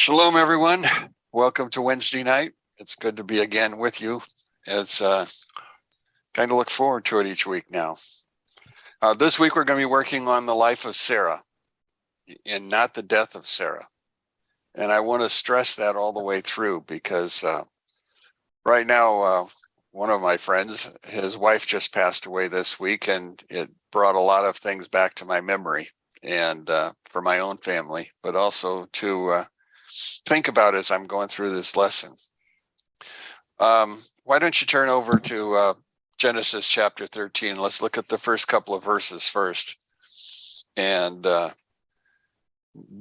Shalom, everyone. Welcome to Wednesday night. It's good to be again with you. It's kind of look forward to it each week now. This week, we're going to be working on the life of Sarah and not the death of Sarah. And I want to stress that all the way through because right now, one of my friends, his wife just passed away this week, and it brought a lot of things back to my memory and for my own family, but also to think about as I'm going through this lesson. Why don't you turn over to Genesis chapter 13? Let's look at the first couple of verses first and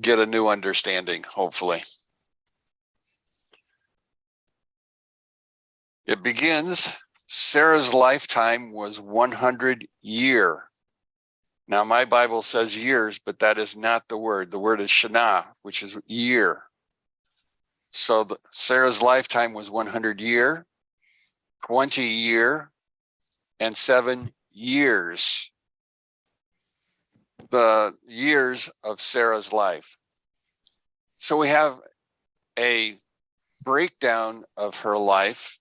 get a new understanding, hopefully. It begins, Sarah's lifetime was 100 years. Now, my Bible says years, but that is not the word. The word is shana, which is year. So Sarah's lifetime was 100 year, 20 year, and 7 years. The years of Sarah's life. So we have a breakdown of her life.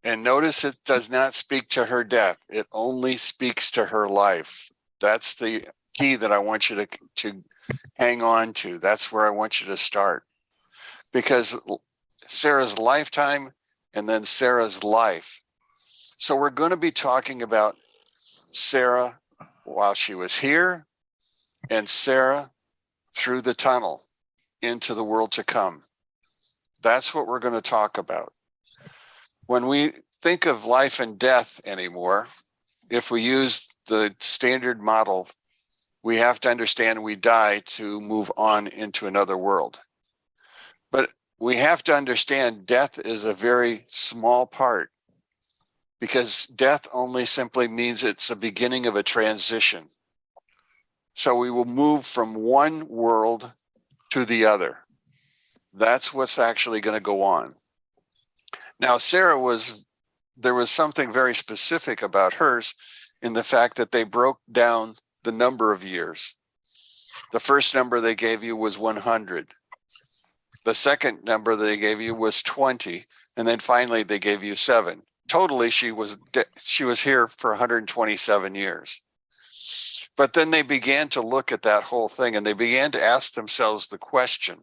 And notice it does not speak to her death. It only speaks to her life. That's the key that I want you to hang on to. That's where I want you to start. Because Sarah's lifetime and then Sarah's life. So we're going to be talking about Sarah while she was here and Sarah through the tunnel into the world to come. That's what we're going to talk about. When we think of life and death anymore, if we use the standard model, we have to understand we die to move on into another world. But we have to understand death is a very small part because death only simply means it's a beginning of a transition. So we will move from one world to the other. That's what's actually going to go on. Now, there was something very specific about hers in the fact that they broke down the number of years. The first number they gave you was 100. The second number they gave you was 20. And then finally they gave you 7. Totally, she was here for 127 years. But then they began to look at that whole thing and they began to ask themselves the question,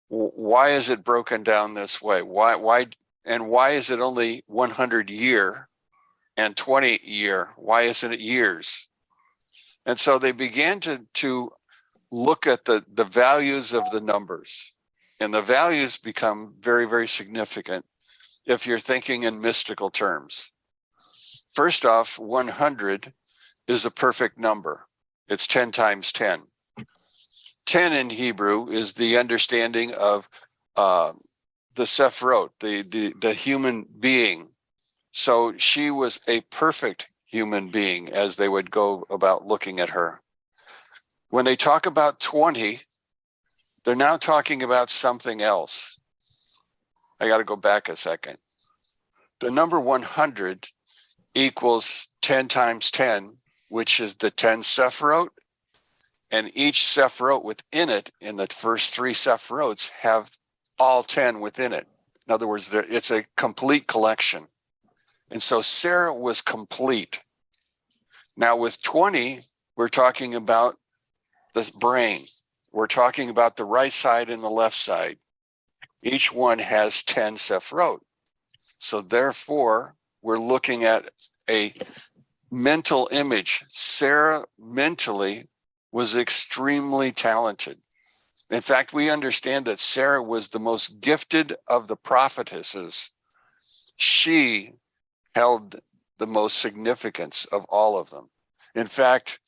why is it broken down this way? Why is it only 100 year and 20 year? Why isn't it years? And so they began to look at the values of the numbers, and the values become very, very significant if you're thinking in mystical terms. First off, 100 is a perfect number. It's 10 times 10. 10 in Hebrew is the understanding of the Sephiroth, the human being. So she was a perfect human being as they would go about looking at her. When they talk about 20, they're now talking about something else. I got to go back a second. The number 100 equals 10 times 10, which is the 10 Sephiroth. And each Sephiroth within it, in the first 3 Sephiroths, have all 10 within it. In other words, it's a complete collection. And so Sarah was complete. Now with 20, we're talking about the brain. We're talking about the right side and the left side. Each one has 10 Sephiroth. So therefore, we're looking at a mental image. Sarah mentally was extremely talented. In fact, we understand that Sarah was the most gifted of the prophetesses. She held the most significance of all of them. In fact,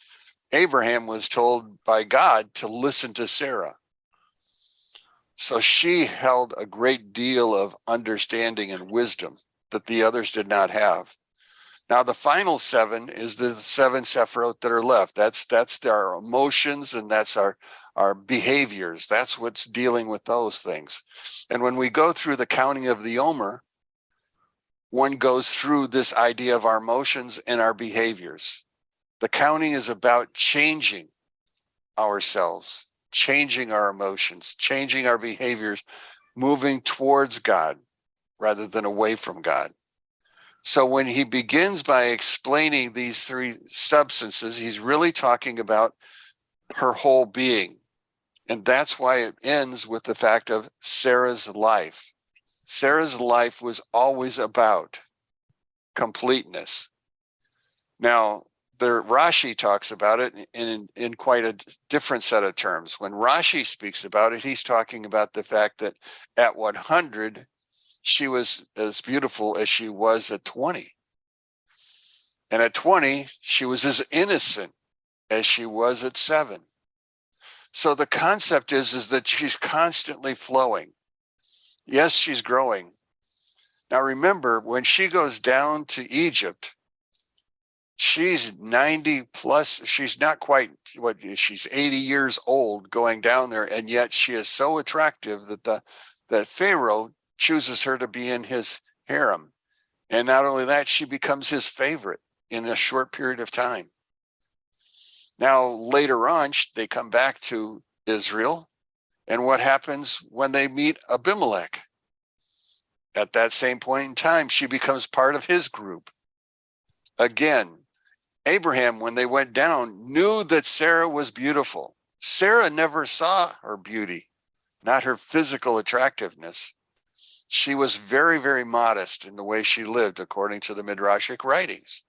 Abraham was told by God to listen to Sarah. So she held a great deal of understanding and wisdom that the others did not have. Now, the final 7 is the 7 Sephiroth that are left. That's our emotions and that's our behaviors. That's what's dealing with those things. And when we go through the counting of the Omer, one goes through this idea of our emotions and our behaviors. The counting is about changing ourselves. changing our emotions, changing our behaviors, moving towards God rather than away from God. So when he begins by explaining these three substances, he's really talking about her whole being. And that's why it ends with the fact of Sarah's life. Sarah's life was always about completeness. Now, the Rashi talks about it in quite a different set of terms. When Rashi speaks about it, he's talking about the fact that at 100, she was as beautiful as she was at 20. And at 20, she was as innocent as she was at 7. So the concept is that she's constantly flowing. Yes, she's growing. Now remember, when she goes down to Egypt, she's 90 plus. She's not quite what she's 80 years old going down there, and yet she is so attractive that Pharaoh chooses her to be in his harem. And not only that, she becomes his favorite in a short period of time. Now, later on, they come back to Israel. And what happens when they meet Abimelech? At that same point in time, she becomes part of his group. Again, Abraham, when they went down, knew that Sarah was beautiful. Sarah never saw her beauty, not her physical attractiveness. She was very, very modest in the way she lived, according to the Midrashic writings.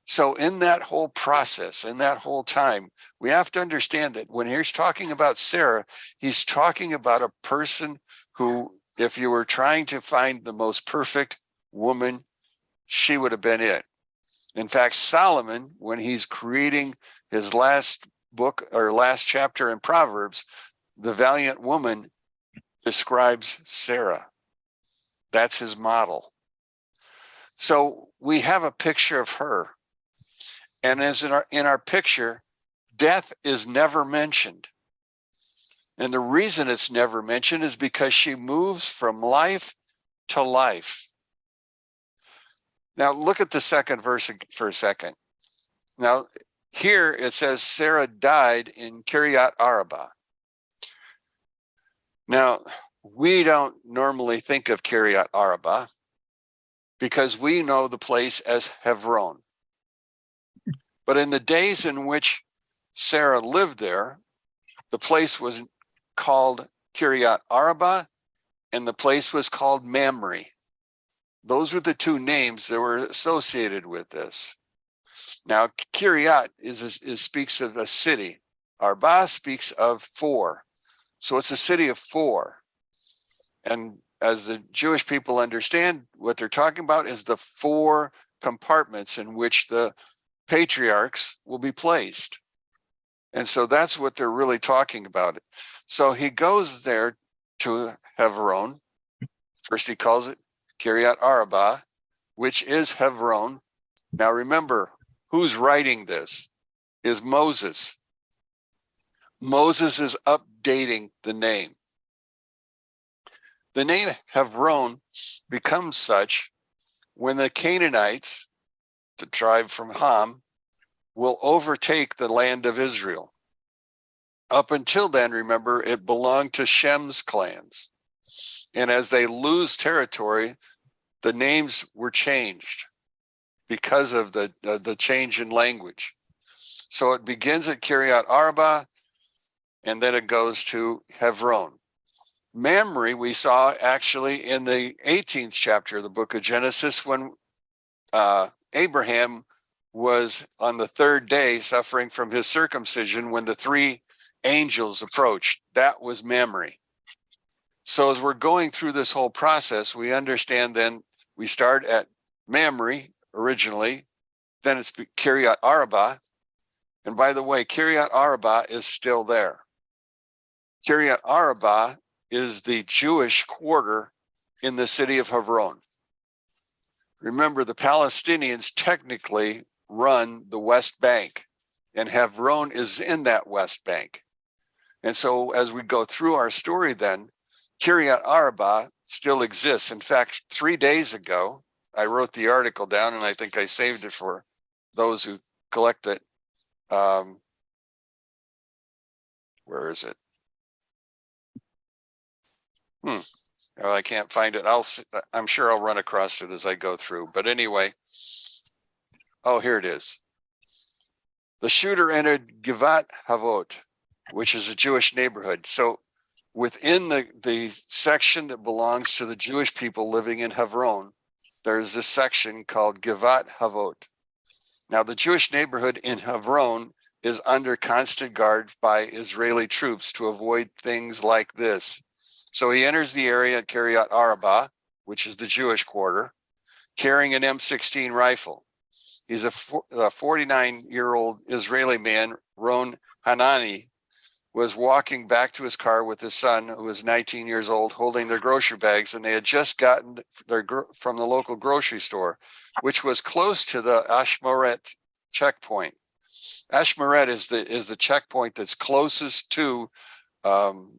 So in that whole process, in that whole time, we have to understand that when he's talking about Sarah, he's talking about a person who, if you were trying to find the most perfect woman, she would have been it. In fact, Solomon, when he's creating his last book or last chapter in Proverbs, the valiant woman describes Sarah. That's his model. So we have a picture of her. And as in our picture, death is never mentioned. And the reason it's never mentioned is because she moves from life to life. Now look at the second verse for a second. Now here it says Sarah died in Kiryat Arba. Now we don't normally think of Kiryat Arba because we know the place as Hebron. But in the days in which Sarah lived there, the place was called Kiryat Arba, and the place was called Mamre. Those were the two names that were associated with this. Now, Kiryat speaks of a city. Arba speaks of 4. So it's a city of 4. And as the Jewish people understand, what they're talking about is the 4 compartments in which the patriarchs will be placed. And so that's what they're really talking about. So he goes there to Hebron. First he calls it Kiryat Arba, which is Hebron. Now remember, who's writing this is Moses. Moses is updating the name. The name Hebron becomes such when the Canaanites, the tribe from Ham, will overtake the land of Israel. Up until then, remember, it belonged to Shem's clans. And as they lose territory, the names were changed because of the change in language. So it begins at Kiryat Arba, and then it goes to Hebron. Mamre, we saw actually in the 18th chapter of the book of Genesis when Abraham was on the 3rd day suffering from his circumcision when the 3 angels approached. That was Mamre. So as we're going through this whole process, we understand then we start at Mamre originally, then it's Kiryat Arba. And by the way, Kiryat Arba is still there. Kiryat Arba is the Jewish quarter in the city of Hebron. Remember, the Palestinians technically run the West Bank, and Hebron is in that West Bank. And so as we go through our story then, Kiryat Arba still exists. In fact, 3 days ago, I wrote the article down, and I think I saved it for those who collect it. Where is it? Oh, I can't find it. I'm sure I'll run across it as I go through. But anyway, oh, here it is. The shooter entered Givat Havot, which is a Jewish neighborhood. So within the section that belongs to the Jewish people living in Hebron, there's this section called Givat Havot. Now, the Jewish neighborhood in Hebron is under constant guard by Israeli troops to avoid things like this. So he enters the area at Kiryat Arba, which is the Jewish quarter, carrying an M16 rifle. He's a 49-year-old Israeli man, Ron Hanani, was walking back to his car with his son, who was 19 years old, holding their grocery bags, and they had just gotten from the local grocery store, which was close to the Ashmaret checkpoint. Ashmaret is the checkpoint that's closest to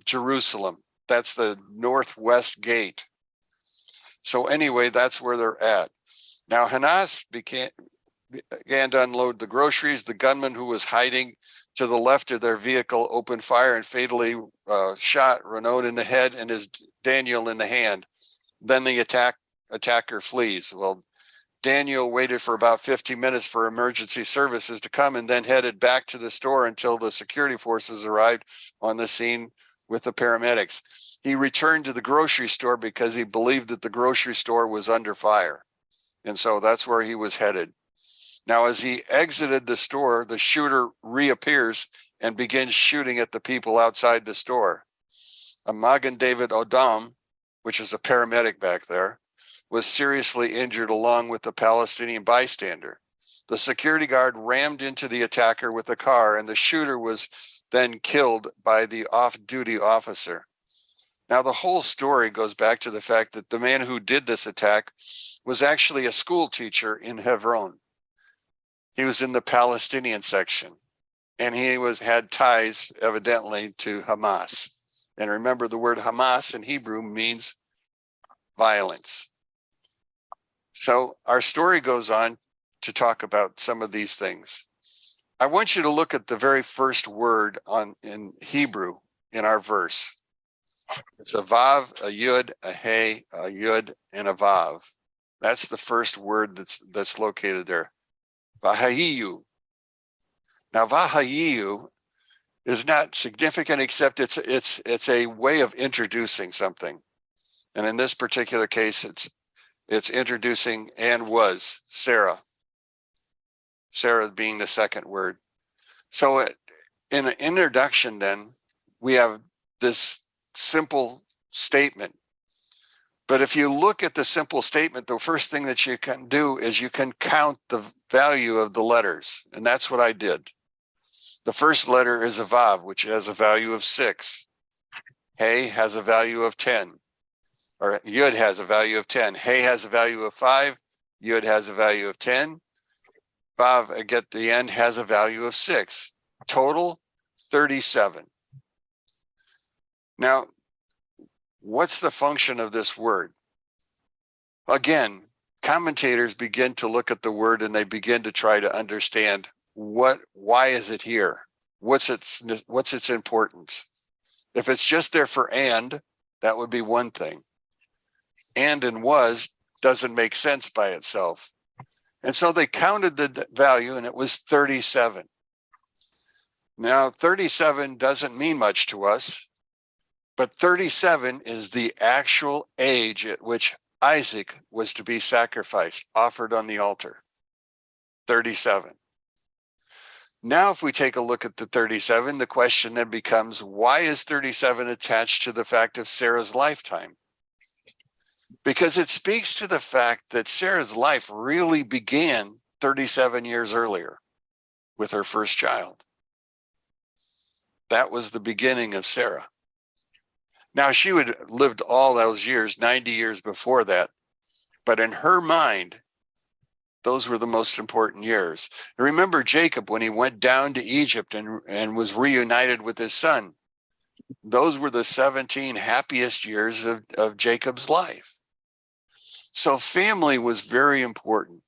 Jerusalem. That's the northwest gate. So anyway, that's where they're at. Now, Hanas began to unload the groceries. The gunman who was hiding to the left of their vehicle opened fire and fatally shot Renaud in the head and his Daniel in the hand. Then the attacker flees. Well, Daniel waited for about 15 minutes for emergency services to come and then headed back to the store until the security forces arrived on the scene with the paramedics. He returned to the grocery store because he believed that the grocery store was under fire. And so that's where he was headed. Now, as he exited the store, the shooter reappears and begins shooting at the people outside the store. A Magen David Odom, which is a paramedic back there, was seriously injured along with the Palestinian bystander. The security guard rammed into the attacker with a car, and the shooter was then killed by the off-duty officer. Now, the whole story goes back to the fact that the man who did this attack was actually a school teacher in Hebron. He was in the Palestinian section, and he had ties, evidently, to Hamas. And remember, the word Hamas in Hebrew means violence. So our story goes on to talk about some of these things. I want you to look at the very first word in Hebrew in our verse. It's a vav, a yud, a hey, a yud, and a vav. That's the first word that's located there. Vahayiyu. Now, vahayiyu is not significant, except it's a way of introducing something. And in this particular case, it's introducing and was Sarah. Sarah being the second word. So in an introduction, then, we have this simple statement. But if you look at the simple statement, the first thing that you can do is you can count the value of the letters. And that's what I did. The first letter is a vav, which has a value of 6. Hey has a value of 10. Or yud has a value of 10. Hey has a value of 5. Yud has a value of 10. Vav at the end has a value of 6. Total 37. Now, what's the function of this word? Again, commentators begin to look at the word and they begin to try to understand why is it here? What's its importance? If it's just there for and, that would be one thing. And was doesn't make sense by itself. And so they counted the value and it was 37. Now, 37 doesn't mean much to us, but 37 is the actual age at which Isaac was to be sacrificed, offered on the altar. 37. Now, if we take a look at the 37, the question then becomes, why is 37 attached to the fact of Sarah's lifetime? Because it speaks to the fact that Sarah's life really began 37 years earlier with her first child. That was the beginning of Sarah. Now, she would have lived all those years, 90 years before that, but in her mind, those were the most important years. And remember Jacob, when he went down to Egypt and was reunited with his son, those were the 17 happiest years of Jacob's life. So family was very important,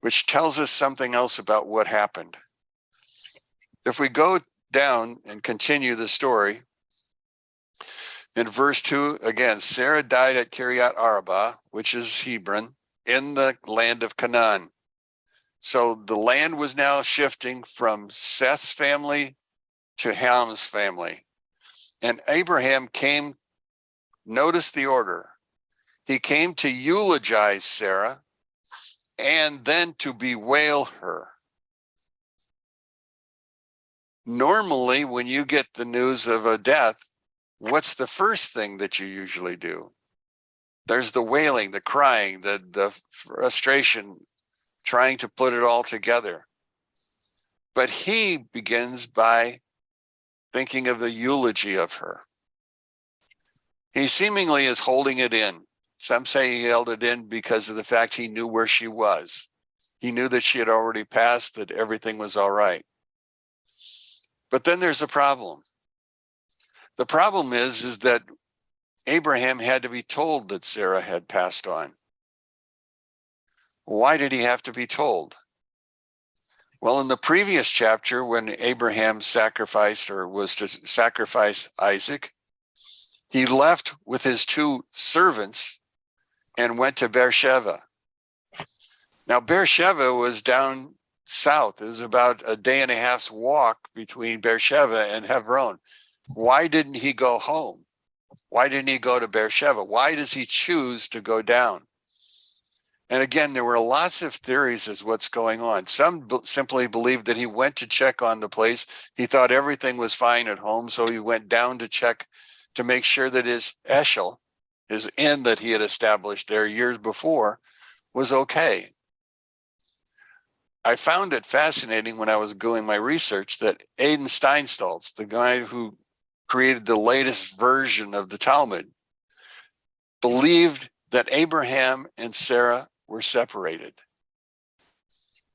which tells us something else about what happened. If we go down and continue the story, in verse 2, again, Sarah died at Kiryat Arba, which is Hebron, in the land of Canaan. So the land was now shifting from Seth's family to Ham's family. And Abraham came, notice the order. He came to eulogize Sarah and then to bewail her. Normally, when you get the news of a death, what's the first thing that you usually do? There's the wailing, the crying, the frustration, trying to put it all together. But he begins by thinking of the eulogy of her. He seemingly is holding it in. Some say he held it in because of the fact he knew where she was. He knew that she had already passed, that everything was all right. But then there's a problem. The problem is that Abraham had to be told that Sarah had passed on. Why did he have to be told? Well, in the previous chapter, when Abraham sacrificed or was to sacrifice Isaac, he left with his two servants and went to Beersheba. Now, Beersheba was down south. It was about a day and a half's walk between Beersheba and Hebron. Why didn't he go home? Why didn't he go to Beersheba? Why does he choose to go down? And again, there were lots of theories as what's going on. Some simply believed that he went to check on the place. He thought everything was fine at home, so he went down to check to make sure that his eshel, his inn that he had established there years before, was okay. I found it fascinating when I was doing my research that Aden Steinsaltz, the guy who created the latest version of the Talmud, believed that Abraham and Sarah were separated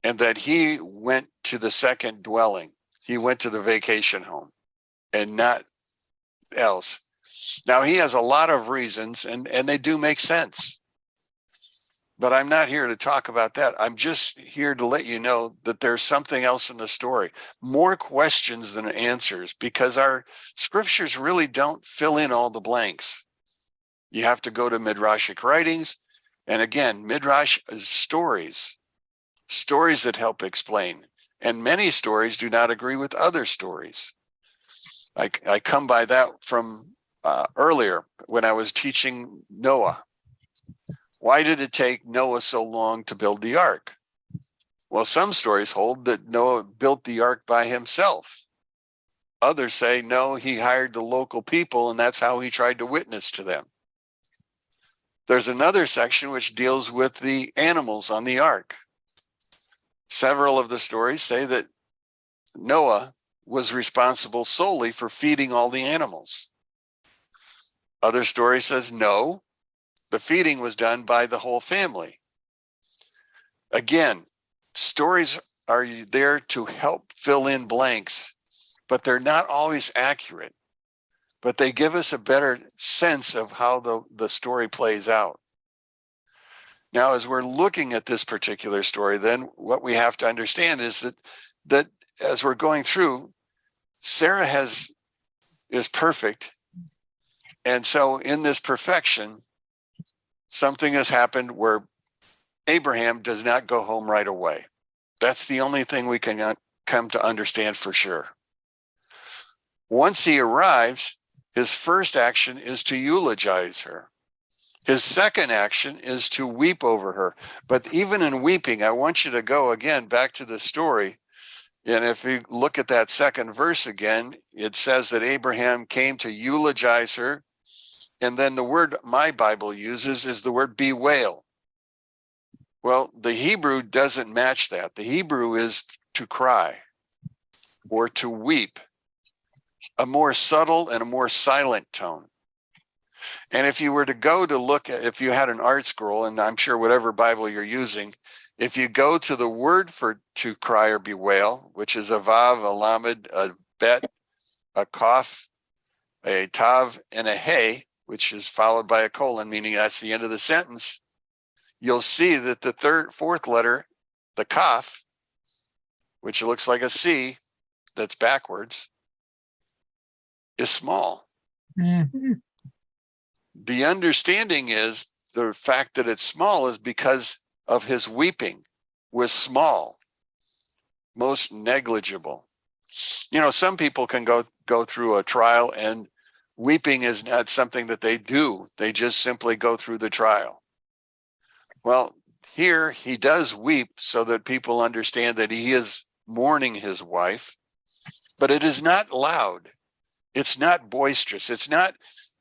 and that he went to the second dwelling. He went to the vacation home and not else. Now, he has a lot of reasons, and they do make sense. But I'm not here to talk about that. I'm just here to let you know that there's something else in the story. More questions than answers, because our scriptures really don't fill in all the blanks. You have to go to Midrashic writings. And again, Midrash is stories that help explain. And many stories do not agree with other stories. I come by that from earlier when I was teaching Noah. Why did it take Noah so long to build the ark? Well, some stories hold that Noah built the ark by himself. Others say, no, he hired the local people, and that's how he tried to witness to them. There's another section which deals with the animals on the ark. Several of the stories say that Noah was responsible solely for feeding all the animals. Other story says, no, the feeding was done by the whole family. Again, stories are there to help fill in blanks, but they're not always accurate. But they give us a better sense of how the story plays out. Now, as we're looking at this particular story, then what we have to understand is that as we're going through, Sarah is perfect. And so in this perfection, something has happened where Abraham does not go home right away. That's the only thing we can come to understand for sure. Once he arrives, his first action is to eulogize her. His second action is to weep over her. But even in weeping, I want you to go again back to the story. And if you look at that second verse again, it says that Abraham came to eulogize her. And then the word my Bible uses is the word bewail. Well, the Hebrew doesn't match that. The Hebrew is to cry or to weep, a more subtle and a more silent tone. And if you were to go to look at, if you had an art scroll, and I'm sure whatever Bible you're using, if you go to the word for to cry or bewail, which is a vav, a lamed, a bet, a kaf, a tav, and a hey, which is followed by a colon, meaning that's the end of the sentence, you'll see that the fourth letter, the kaf, which looks like a C that's backwards, is small. Mhm. The understanding is the fact that it's small is because of his weeping was small, most negligible. You know, some people can go through a trial and weeping is not something that they do. They just simply go through the trial. Well, here he does weep so that people understand that he is mourning his wife, but it is not loud. It's not boisterous.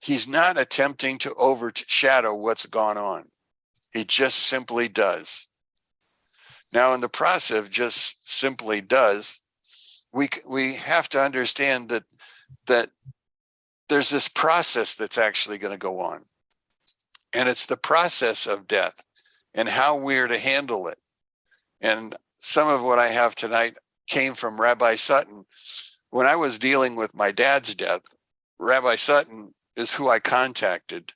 He's not attempting to overshadow what's gone on. He just simply does. Now, in the process of just simply does, we have to understand that there's this process that's actually going to go on. And it's the process of death and how we're to handle it. And some of what I have tonight came from Rabbi Sutton. When I was dealing with my dad's death, Rabbi Sutton is who I contacted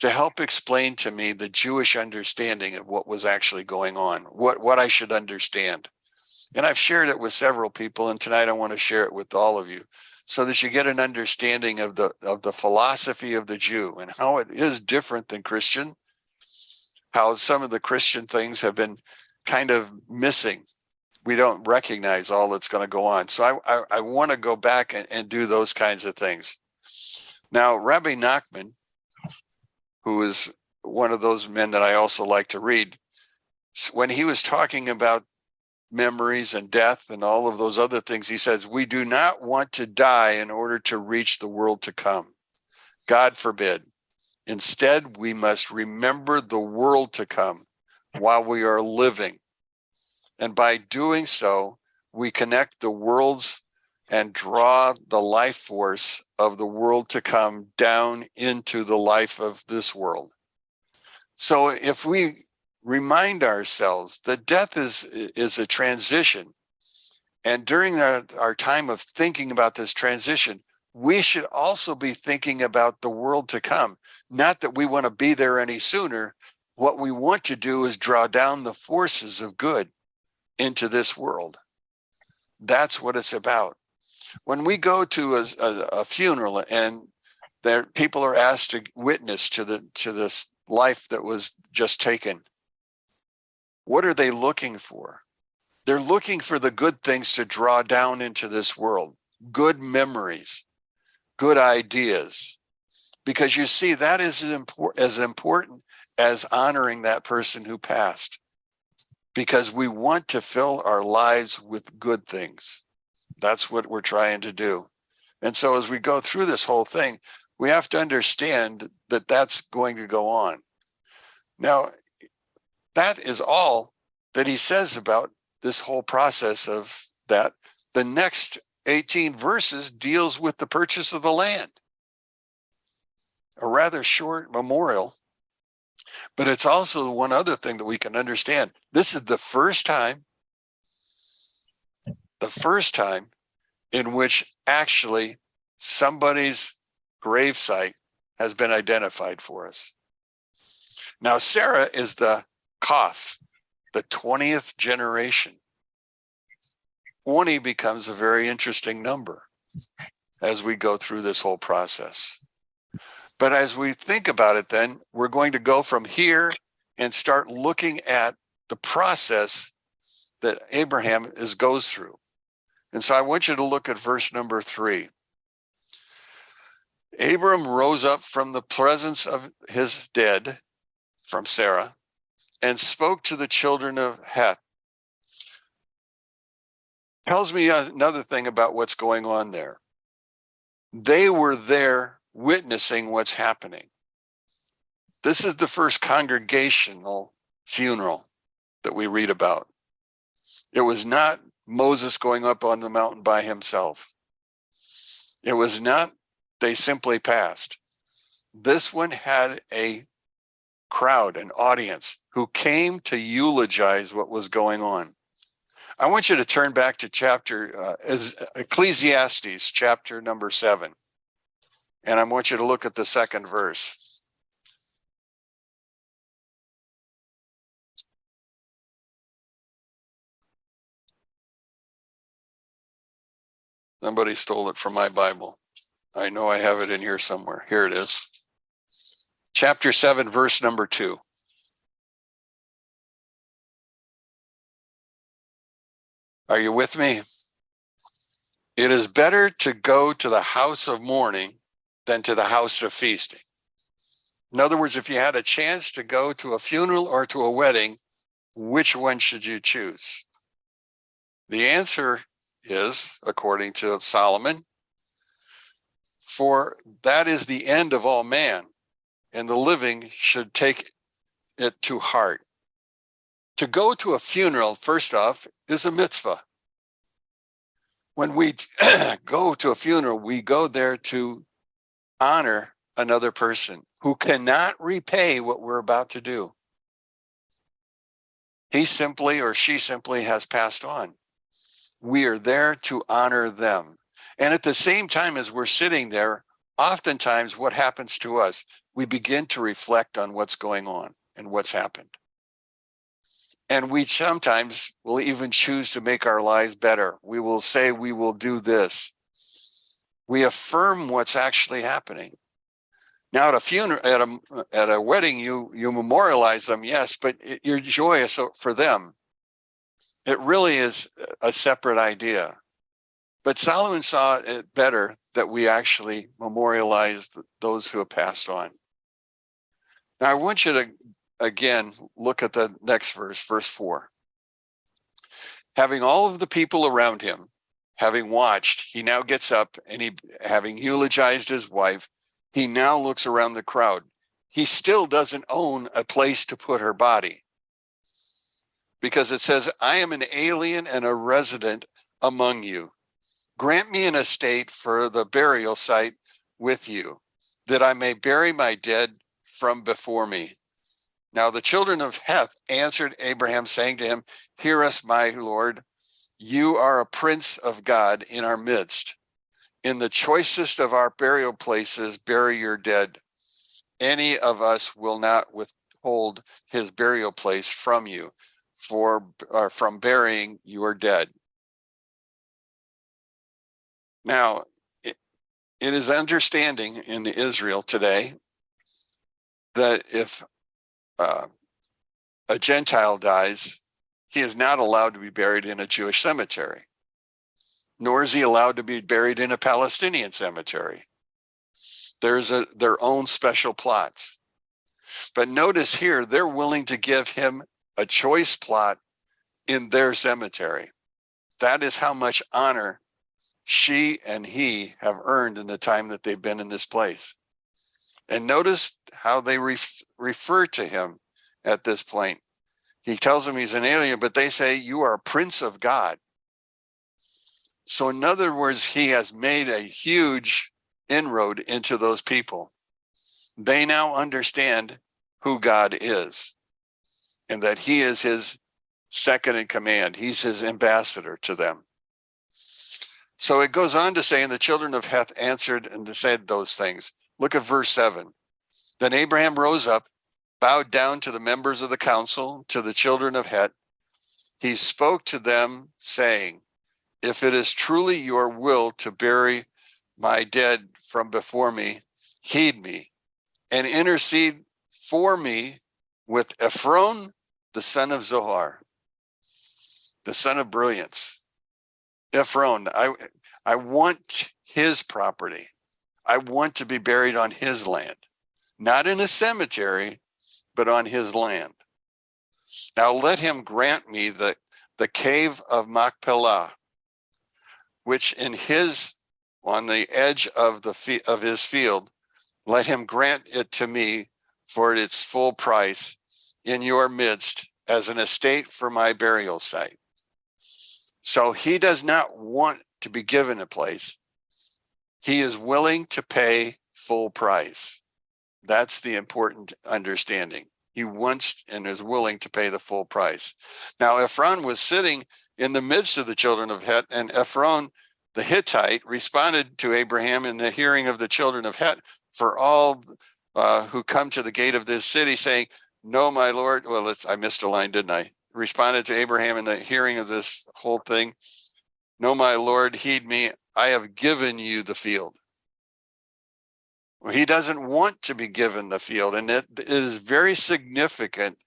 to help explain to me the Jewish understanding of what was actually going on, what I should understand. And I've shared it with several people, and tonight I want to share it with all of you so that you get an understanding of the philosophy of the Jew and how it is different than Christian, how some of the Christian things have been kind of missing. We don't recognize all that's going to go on. So I want to go back and do those kinds of things. Now, Rabbi Nachman, who is one of those men that I also like to read, when he was talking about memories and death and all of those other things, he says, we do not want to die in order to reach the world to come. God forbid. Instead, we must remember the world to come while we are living. And by doing so, we connect the worlds and draw the life force of the world to come down into the life of this world. So if we remind ourselves that death is a transition, and during our time of thinking about this transition, we should also be thinking about the world to come. Not that we want to be there any sooner. What we want to do is draw down the forces of good into this world. That's what it's about. When we go to a funeral and there people are asked to witness to this life that was just taken, what are they looking for? They're looking for the good things to draw down into this world, good memories, good ideas, because you see, that is as important as honoring that person who passed, because we want to fill our lives with good things. That's what we're trying to do. And so as we go through this whole thing, we have to understand that that's going to go on. Now, that is all that he says about this whole process of that. The next 18 verses deals with the purchase of the land. A rather short memorial, but it's also one other thing that we can understand. This is the first time in which actually somebody's gravesite has been identified for us. Now, Sarah is the Kof, the 20th generation. 20 becomes a very interesting number as we go through this whole process. But as we think about it, then we're going to go from here and start looking at the process that Abraham goes through. And so I want you to look at verse number 3. Abram rose up from the presence of his dead, from Sarah, and spoke to the children of Heth. Tells me another thing about what's going on there. They were there witnessing what's happening. This is the first congregational funeral that we read about. It was not Moses going up on the mountain by himself. It was not they simply passed. This one had a crowd, an audience, who came to eulogize what was going on. I want you to turn back to Ecclesiastes, chapter number 7. And I want you to look at the second verse. Somebody stole it from my Bible. I know I have it in here somewhere. Here it is. Chapter 7, verse number 2. Are you with me? It is better to go to the house of mourning than to the house of feasting. In other words, if you had a chance to go to a funeral or to a wedding, which one should you choose? The answer is, according to Solomon, for that is the end of all man, and the living should take it to heart. To go to a funeral, first off, is a mitzvah. When we go to a funeral, we go there to honor another person who cannot repay what we're about to do. He simply or she simply has passed on. We are there to honor them. And at the same time as we're sitting there, oftentimes what happens to us, we begin to reflect on what's going on and what's happened. And we sometimes will even choose to make our lives better. We will say we will do this. We affirm what's actually happening. Now at a funeral, at a wedding, you memorialize them, yes, but you're joyous for them. It really is a separate idea. But Solomon saw it better that we actually memorialize those who have passed on. Now I want you to again look at the next verse, verse 4. Having all of the people around him, having watched, he now gets up and having eulogized his wife, he now looks around the crowd. He still doesn't own a place to put her body, because it says, I am an alien and a resident among you. Grant me an estate for the burial site with you, that I may bury my dead from before me. Now the children of Heth answered Abraham, saying to him, hear us, my Lord. You are a prince of God in our midst. In the choicest of our burial places, bury your dead. Any of us will not withhold his burial place from you, from burying your dead. Now, it is understanding in Israel today that if a Gentile dies, he is not allowed to be buried in a Jewish cemetery, nor is he allowed to be buried in a Palestinian cemetery. There's their own special plots. But notice here, they're willing to give him a choice plot in their cemetery. That is how much honor she and he have earned in the time that they've been in this place. And notice how they refer to him at this point. He tells them he's an alien, but they say, you are a prince of God. So in other words, he has made a huge inroad into those people. They now understand who God is and that he is his second in command. He's his ambassador to them. So it goes on to say, and the children of Heth answered and said those things. Look at verse 7. Then Abraham rose up, bowed down to the members of the council, to the children of Heth. He spoke to them, saying, if it is truly your will to bury my dead from before me, heed me, and intercede for me with Ephron, the son of Zohar, the son of brilliance. Ephron, I want his property. I want to be buried on his land, not in a cemetery, but on his land. Now let him grant me the cave of Machpelah, which on the edge of his field, let him grant it to me for its full price in your midst as an estate for my burial site. So he does not want to be given a place. He is willing to pay full price. That's the important understanding. He wants and is willing to pay the full price. Now, Ephron was sitting in the midst of the children of Heth, and Ephron, the Hittite, responded to Abraham in the hearing of the children of Heth for all who come to the gate of this city, saying, no, my Lord. Well, I missed a line, didn't I? Responded to Abraham in the hearing of this whole thing. No, my Lord, heed me. I have given you the field. He doesn't want to be given the field, and it is very significant,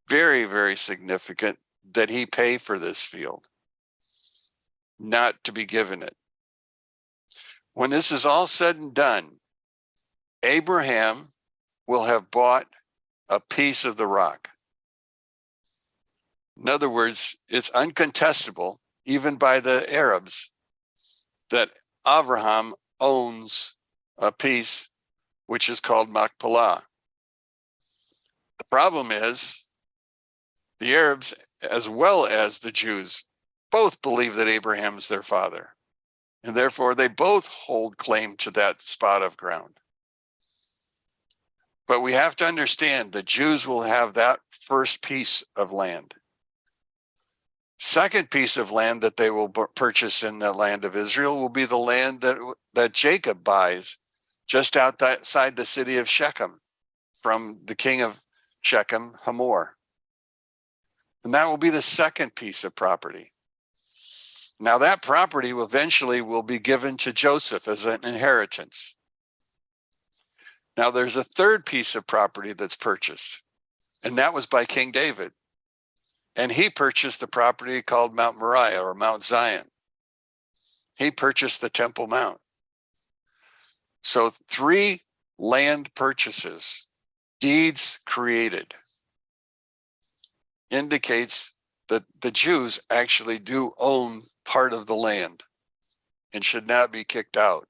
very, very significant that he pay for this field, not to be given it. When this is all said and done, Abraham will have bought a piece of the rock. In other words, it's uncontestable, even by the Arabs, that Abraham owns a piece which is called Machpelah. The problem is the Arabs, as well as the Jews, both believe that Abraham is their father, and therefore they both hold claim to that spot of ground. But we have to understand the Jews will have that first piece of land. Second piece of land that they will purchase in the land of Israel will be the land that Jacob buys just outside the city of Shechem from the king of Shechem, Hamor. And that will be the second piece of property. Now that property will eventually be given to Joseph as an inheritance. Now there's a third piece of property that's purchased, and that was by King David. And he purchased the property called Mount Moriah or Mount Zion. He purchased the Temple Mount. So 3 land purchases, deeds created, indicates that the Jews actually do own part of the land and should not be kicked out.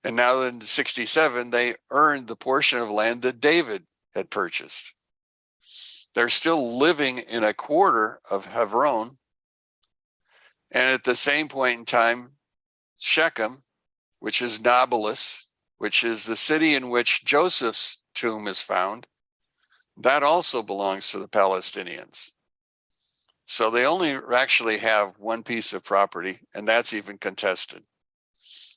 And now in 67, they earned the portion of land that David had purchased. They're still living in a quarter of Hebron. And at the same point in time, Shechem, which is Nablus, which is the city in which Joseph's tomb is found, that also belongs to the Palestinians. So they only actually have one piece of property, and that's even contested.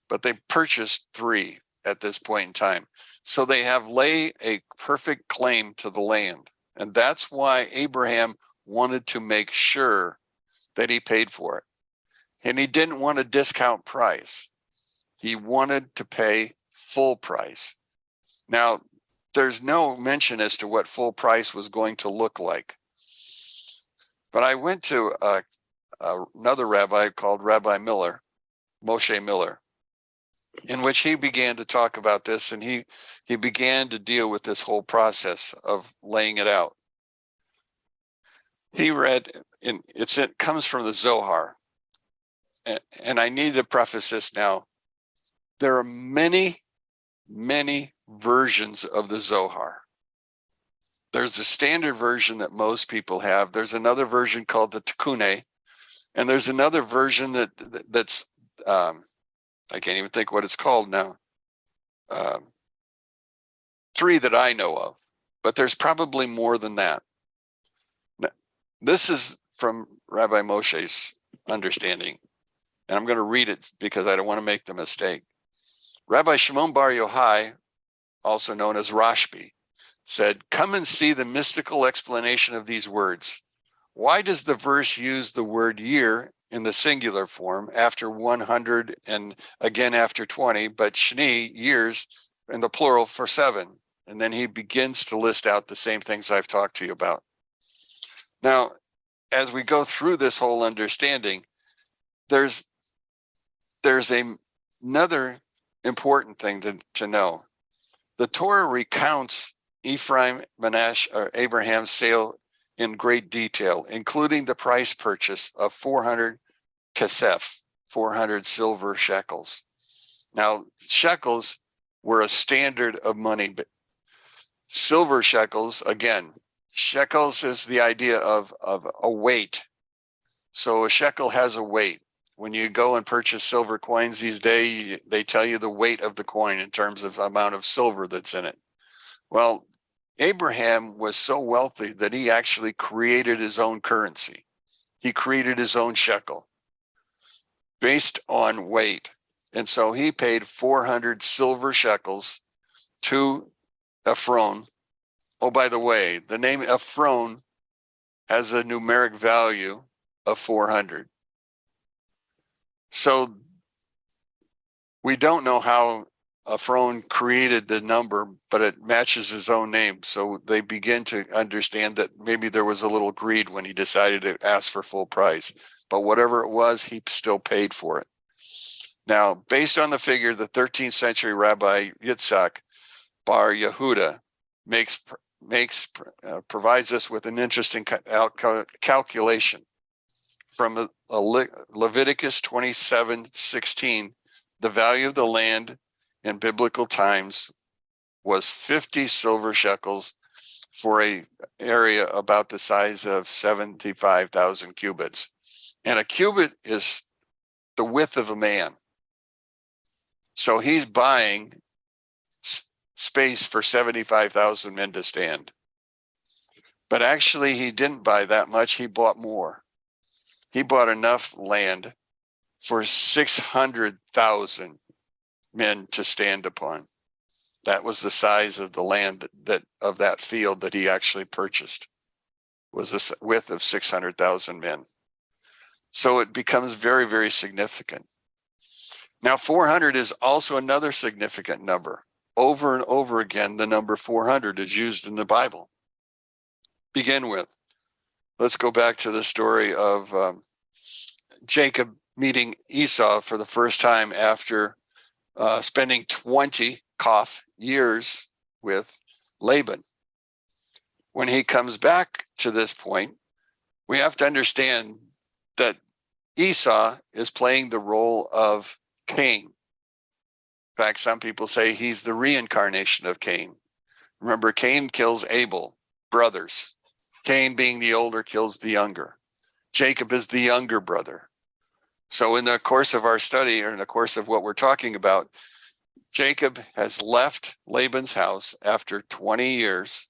But they purchased 3 at this point in time. So they have laid a perfect claim to the land. And that's why Abraham wanted to make sure that he paid for it. And he didn't want a discount price. He wanted to pay full price. Now, there's no mention as to what full price was going to look like. But I went to another rabbi called Rabbi Miller, Moshe Miller, in which he began to talk about this, and he began to deal with this whole process of laying it out. He read, it comes from the Zohar, and I need to preface this now. There are many, many versions of the Zohar. There's a standard version that most people have. There's another version called the Tikkun, and there's another version that's I can't even think what it's called now. 3 that I know of, but there's probably more than that. Now, this is from Rabbi Moshe's understanding, and I'm going to read it because I don't want to make the mistake. Rabbi Shimon Bar Yochai, also known as Rashbi, said, "Come and see the mystical explanation of these words. Why does the verse use the word year in the singular form after 100 and again after 20, but shni, years, in the plural for 7? And then he begins to list out the same things I've talked to you about. Now, as we go through this whole understanding, there's another important thing to know. The Torah recounts Ephraim, Manasseh, or Abraham's sale in great detail, including the price purchase of 400 kesef, 400 silver shekels. Now, shekels were a standard of money, but silver shekels, again, shekels is the idea of a weight. So a shekel has a weight. When you go and purchase silver coins these days, they tell you the weight of the coin in terms of the amount of silver that's in it. Well, Abraham was so wealthy that he actually created his own currency. He created his own shekel based on weight. And so he paid 400 silver shekels to Ephron. Oh, by the way, the name Ephron has a numeric value of 400. So we don't know how Ephron created the number, but it matches his own name. So they begin to understand that maybe there was a little greed when he decided to ask for full price. But whatever it was, he still paid for it. Now, based on the figure, the 13th century Rabbi Yitzhak Bar Yehuda provides us with an interesting calculation. From Leviticus 27:16, the value of the land in biblical times was 50 silver shekels for an area about the size of 75,000 cubits. And a cubit is the width of a man. So he's buying space for 75,000 men to stand. But actually, he didn't buy that much. He bought more. He bought enough land for 600,000 men to stand upon. That was the size of the land of that field that he actually purchased, was the width of 600,000 men. So it becomes very, very significant. Now, 400 is also another significant number. Over and over again, the number 400 is used in the Bible. Begin with, let's go back to the story of Jacob meeting Esau for the first time after spending 20 years with Laban. When he comes back to this point, we have to understand that Esau is playing the role of Cain. In fact, some people say he's the reincarnation of Cain. Remember, Cain kills Abel, brothers. Cain, being the older, kills the younger. Jacob is the younger brother. So in the course of our study, or in the course of what we're talking about, Jacob has left Laban's house after 20 years,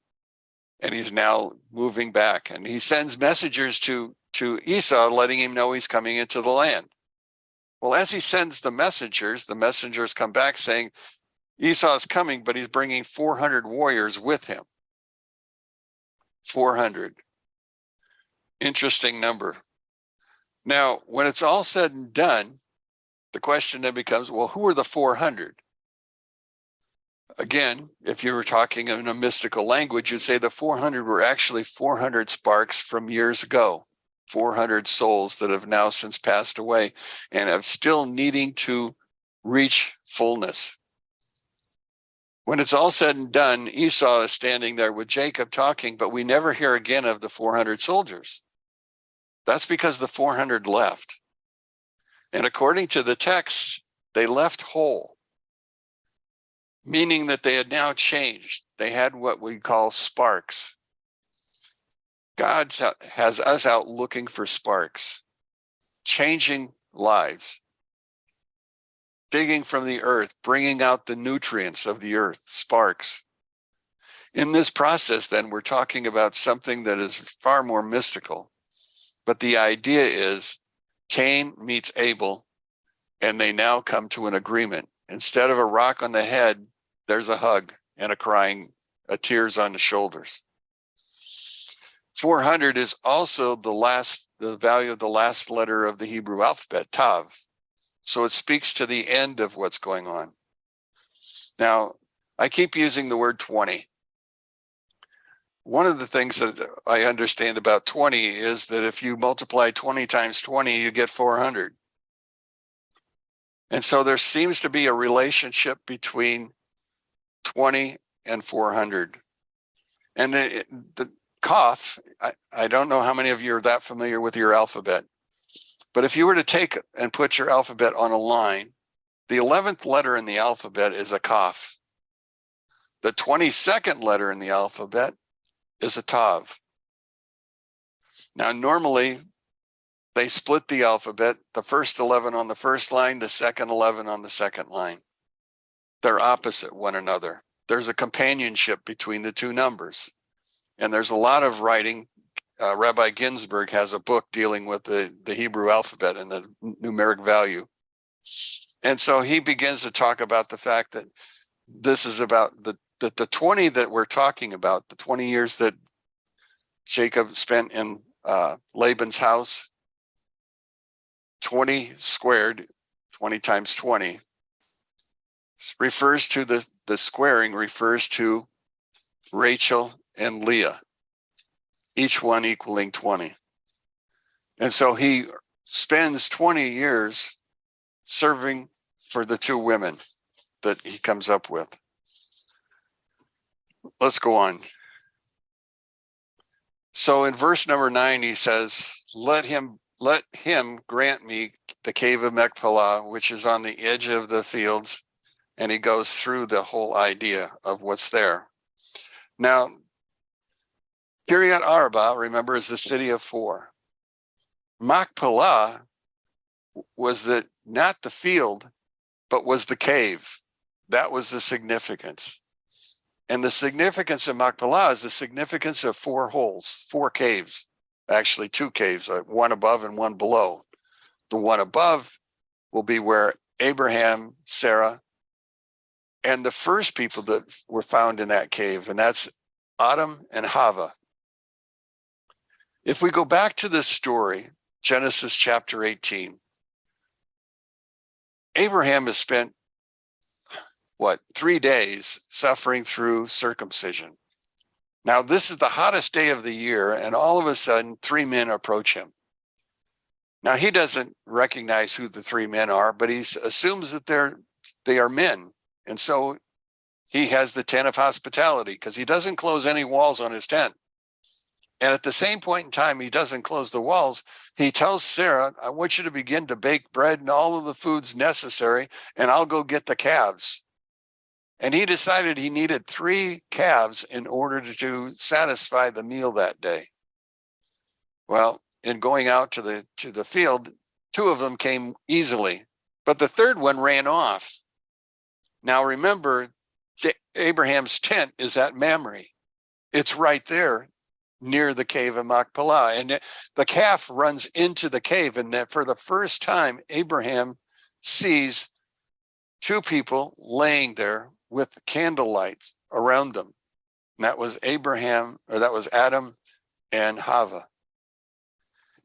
and he's now moving back. And he sends messengers to Esau, letting him know he's coming into the land. Well, as he sends the messengers come back saying, Esau's coming, but he's bringing 400 warriors with him. 400. Interesting number. Now, when it's all said and done, the question then becomes, well, who are the 400? Again, if you were talking in a mystical language, you'd say the 400 were actually 400 sparks from years ago. 400 souls that have now since passed away and have still needing to reach fullness. When it's all said and done, Esau is standing there with Jacob talking, but we never hear again of the 400 soldiers. That's because the 400 left. And according to the text, they left whole, meaning that they had now changed. They had what we call sparks. God has us out looking for sparks, changing lives, digging from the earth, bringing out the nutrients of the earth, sparks. In this process, then, we're talking about something that is far more mystical. But the idea is Cain meets Abel, and they now come to an agreement. Instead of a rock on the head, there's a hug and a crying, a tears on the shoulders. 400 is also the value of the last letter of the Hebrew alphabet, Tav. So it speaks to the end of what's going on. Now, I keep using the word 20. One of the things that I understand about 20 is that if you multiply 20 times 20, you get 400. And so there seems to be a relationship between 20 and 400. And the Kaf, I don't know how many of you are that familiar with your alphabet, but if you were to take and put your alphabet on a line, the 11th letter in the alphabet is a Kaf. The 22nd letter in the alphabet is a Tav. Now, normally they split the alphabet, the first 11 on the first line, the second 11 on the second line. They're opposite one another. There's a companionship between the two numbers. And there's a lot of writing. Rabbi Ginsburg has a book dealing with the Hebrew alphabet and the numeric value. And so he begins to talk about the fact that this is about the 20 that we're talking about, the 20 years that Jacob spent in Laban's house, 20 squared, 20 times 20, refers to the squaring refers to Rachel and Leah, each one equaling 20. And so he spends 20 years serving for the two women that he comes up with. Let's go on. So in verse number 9, he says, let him grant me the cave of Machpelah, which is on the edge of the fields. And he goes through the whole idea of what's there. Now, Kiryat Arba, remember, is the city of four. Machpelah was not the field, but was the cave. That was the significance. And the significance of Machpelah is the significance of four holes, four caves, actually two caves, one above and one below. The one above will be where Abraham, Sarah, and the first people that were found in that cave, and that's Adam and Hava. If we go back to this story, Genesis chapter 18, Abraham has spent 3 days suffering through circumcision. Now, this is the hottest day of the year, and all of a sudden, 3 men approach him. Now, he doesn't recognize who the 3 men are, but he assumes that they are men. And so he has the tent of hospitality because he doesn't close any walls on his tent. And at the same point in time, he doesn't close the walls. He tells Sarah, I want you to begin to bake bread and all of the foods necessary, and I'll go get the calves. And he decided he needed 3 calves in order to satisfy the meal that day. Well, in going out to the field, 2 of them came easily, but the 3rd one ran off. Now remember, Abraham's tent is at Mamre. It's right there near the cave of Machpelah. And the calf runs into the cave, and that for the first time, Abraham sees 2 people laying there with candle lights around them. And that was Adam and Hava.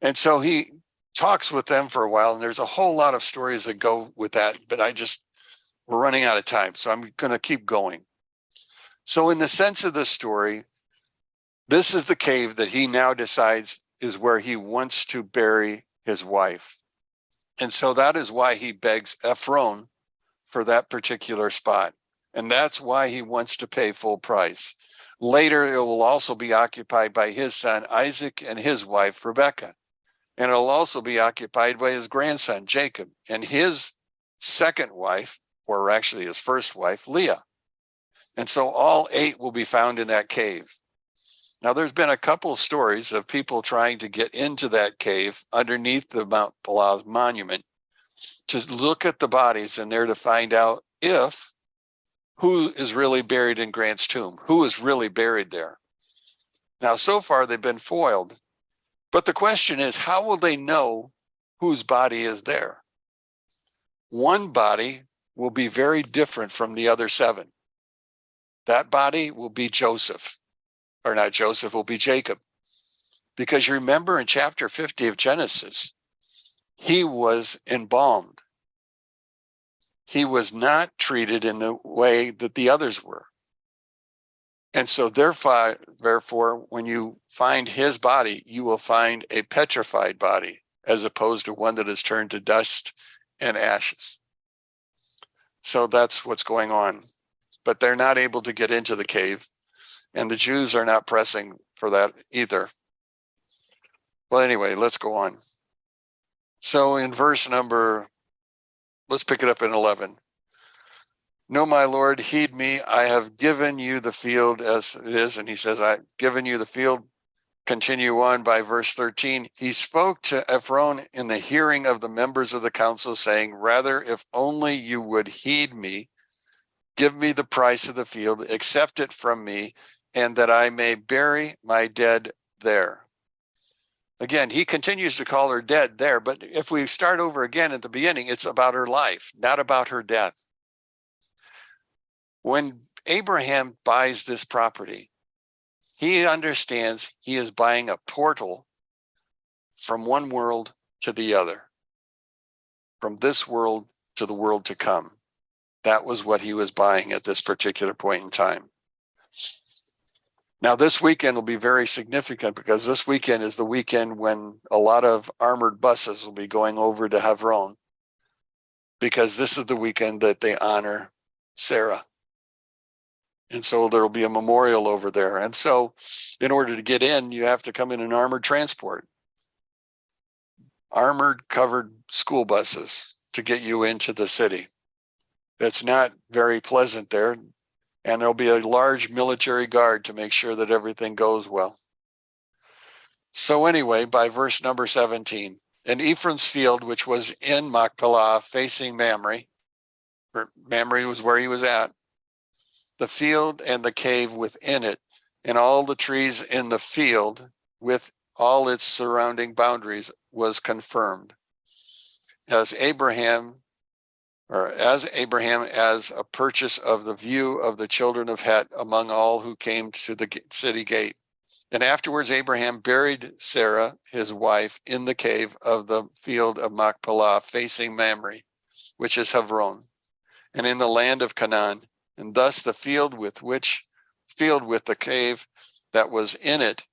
And so he talks with them for a while, and there's a whole lot of stories that go with that, but we're running out of time, so I'm going to keep going. So in the sense of the story, this is the cave that he now decides is where he wants to bury his wife. And so that is why he begs Ephron for that particular spot. And that's why he wants to pay full price. Later, it will also be occupied by his son, Isaac, and his wife, Rebekah. And it'll also be occupied by his grandson, Jacob, and his second wife, or actually his first wife, Leah. And so all 8 will be found in that cave. Now, there's been a couple of stories of people trying to get into that cave underneath the Machpelah monument to look at the bodies and there to find out who is really buried in Grant's tomb, who is really buried there. Now, so far, they've been foiled. But the question is, how will they know whose body is there? One body will be very different from the other 7. That body will be Joseph, or not Joseph, will be Jacob. Because you remember in chapter 50 of Genesis, he was embalmed. He was not treated in the way that the others were. And so therefore, when you find his body, you will find a petrified body as opposed to one that is turned to dust and ashes. So that's what's going on. But they're not able to get into the cave, and the Jews are not pressing for that either. Well, anyway, let's go on. So in let's pick it up in 11. No, my Lord, heed me. I have given you the field as it is. And he says, I've given you the field. Continue on by verse 13. He spoke to Ephron in the hearing of the members of the council, saying, rather, if only you would heed me, give me the price of the field, accept it from me, and that I may bury my dead there. Again, he continues to call her dead there, but if we start over again at the beginning, it's about her life, not about her death. When Abraham buys this property, he understands he is buying a portal from one world to the other, from this world to the world to come. That was what he was buying at this particular point in time. Now, this weekend will be very significant because this weekend is the weekend when a lot of armored buses will be going over to Hebron, because this is the weekend that they honor Sarah. And so there will be a memorial over there. And so in order to get in, you have to come in an armored transport, armored covered school buses to get you into the city. It's not very pleasant there. And there'll be a large military guard to make sure that everything goes well. So anyway, by verse number 17, in Ephraim's field, which was in Machpelah, facing Mamre, Mamre was where he was at, the field and the cave within it, and all the trees in the field with all its surrounding boundaries was confirmed. As Abraham, as a purchase of the view of the children of Het among all who came to the city gate. And afterwards, Abraham buried Sarah, his wife, in the cave of the field of Machpelah, facing Mamre, which is Hebron, and in the land of Canaan. And thus the field with the cave that was in it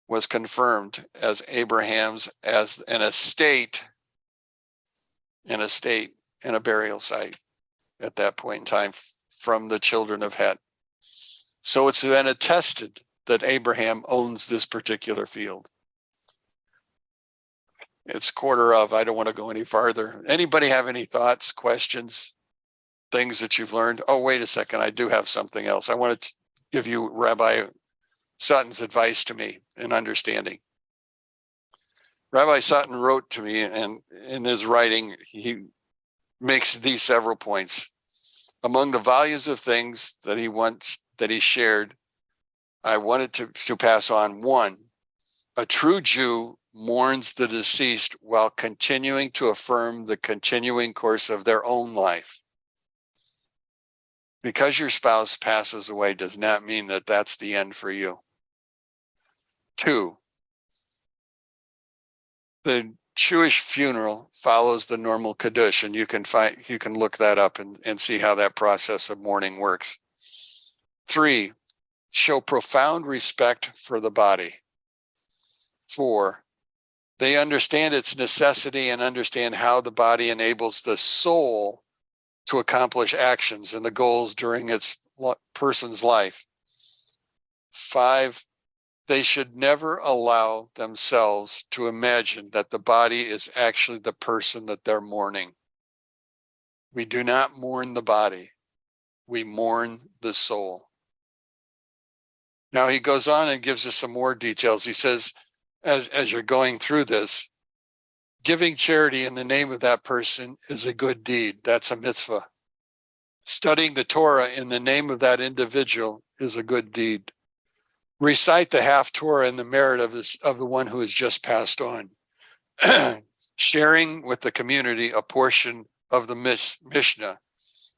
was confirmed as Abraham's, as an estate and a burial site at that point in time from the children of Het. So it's been attested that Abraham owns this particular field. It's quarter of, I don't want to go any farther. Anybody have any thoughts, questions, things that you've learned? Oh, wait a second, I do have something else. I want to give you Rabbi Sutton's advice to me in understanding. Rabbi Sutton wrote to me, and in his writing, he makes these several points. Among the volumes of things that he shared, I wanted to pass on one. A true Jew mourns the deceased while continuing to affirm the continuing course of their own life. Because your spouse passes away does not mean that that's the end for you. 2, the Jewish funeral follows the normal Kiddush, and you can look that up and see how that process of mourning works. 3, show profound respect for the body. 4, they understand its necessity and understand how the body enables the soul to accomplish actions and the goals during its person's life. 5, they should never allow themselves to imagine that the body is actually the person that they're mourning. We do not mourn the body. We mourn the soul. Now he goes on and gives us some more details. He says, as you're going through this, giving charity in the name of that person is a good deed. That's a mitzvah. Studying the Torah in the name of that individual is a good deed. Recite the half Torah in the merit of the one who has just passed on. Sharing with the community a portion of the Mishnah.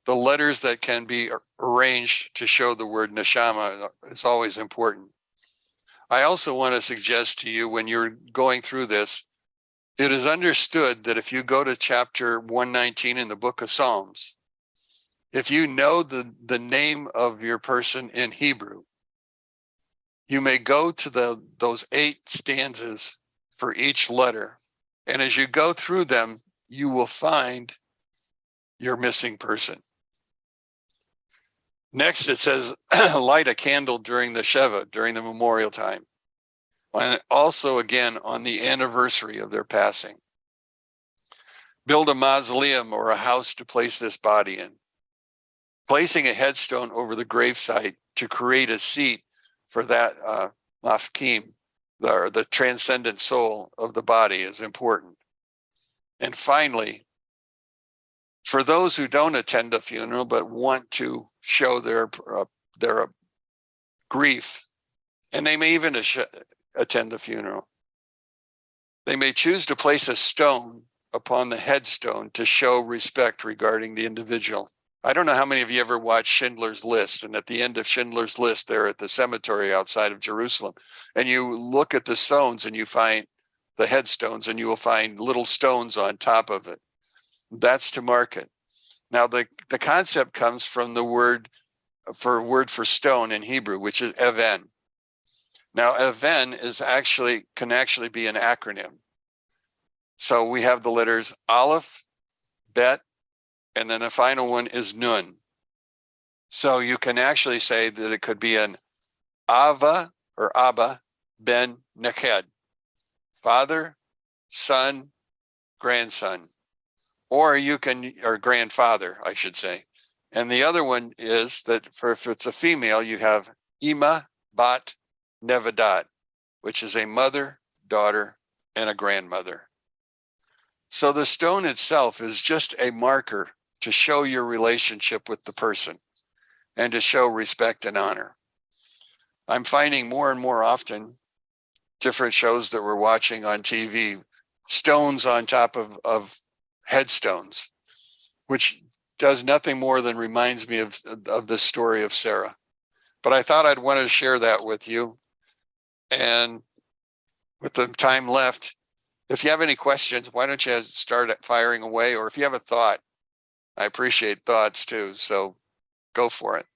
The letters that can be arranged to show the word neshama is always important. I also want to suggest to you, when you're going through this, it is understood that if you go to chapter 119 in the book of Psalms, if you know the name of your person in Hebrew, you may go to those 8 stanzas for each letter. And as you go through them, you will find your missing person. Next, it says, light a candle during the Sheva, during the memorial time. And also, again, on the anniversary of their passing. Build a mausoleum or a house to place this body in. Placing a headstone over the gravesite to create a seat for that mafkim, the transcendent soul of the body, is important. And finally, for those who don't attend a funeral but want to show their grief, and they may even attend the funeral, they may choose to place a stone upon the headstone to show respect regarding the individual. I don't know how many of you ever watched Schindler's List, and at the end of Schindler's List, they're at the cemetery outside of Jerusalem, and you look at the stones and you find the headstones, and you will find little stones on top of it. That's to mark it. Now, the concept comes from the word for stone in Hebrew, which is even. Now, even can actually be an acronym. So we have the letters Aleph, Bet, and then the final one is Nun. So you can actually say that it could be an Ava or Abba ben Neked, father, son, grandson, or grandfather, I should say. And the other one is that if it's a female, you have Ima Bat Nevadat, which is a mother, daughter, and a grandmother. So the stone itself is just a marker to show your relationship with the person and to show respect and honor. I'm finding more and more often different shows that we're watching on TV, stones on top of headstones, which does nothing more than reminds me of the story of Sarah. But I thought I'd want to share that with you. And with the time left, if you have any questions, why don't you start firing away? Or if you have a thought, I appreciate thoughts too. So go for it.